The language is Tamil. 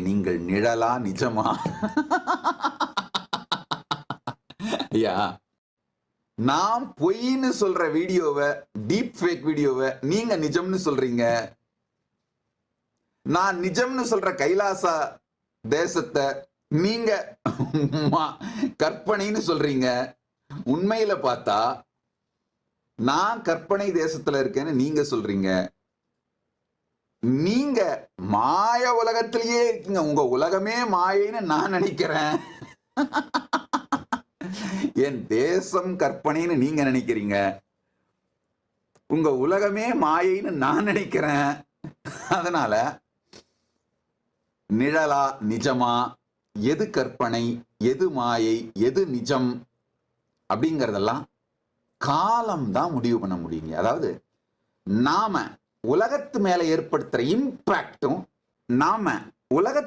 நீங்கள் நிழலா நிஜமா? ஐயா, நான் பொய்ன்னு சொல்ற வீடியோவை, டீப் ஃபேக் வீடியோவை நீங்க நிஜம்னு சொல்றீங்க. நான் நிஜம்னு சொல்ற கைலாசா தேசத்தை நீங்க கற்பனைன்னு சொல்றீங்க. உண்மையில பார்த்தா நான் கற்பனை தேசத்துல இருக்கேன்னு நீங்க சொல்றீங்க. நீங்க மாய உலகத்திலேயே இருக்கீங்க. உங்க உலகமே மாயைன்னு நான் நினைக்கிறேன். என் தேசம் கற்பனைன்னு நீங்க நினைக்கிறீங்க. உங்க உலகமே மாயைன்னு நான் நினைக்கிறேன். அதனால நிழலா நிஜமா, எது கற்பனை, எது மாயை, எது நிஜம் அப்படிங்கறதெல்லாம் காலம் தான் முடிவு பண்ண முடியுங்க. அதாவது நாம உலகத்து மேல ஏற்படுத்துற இம்பாக்டும், நாம உலக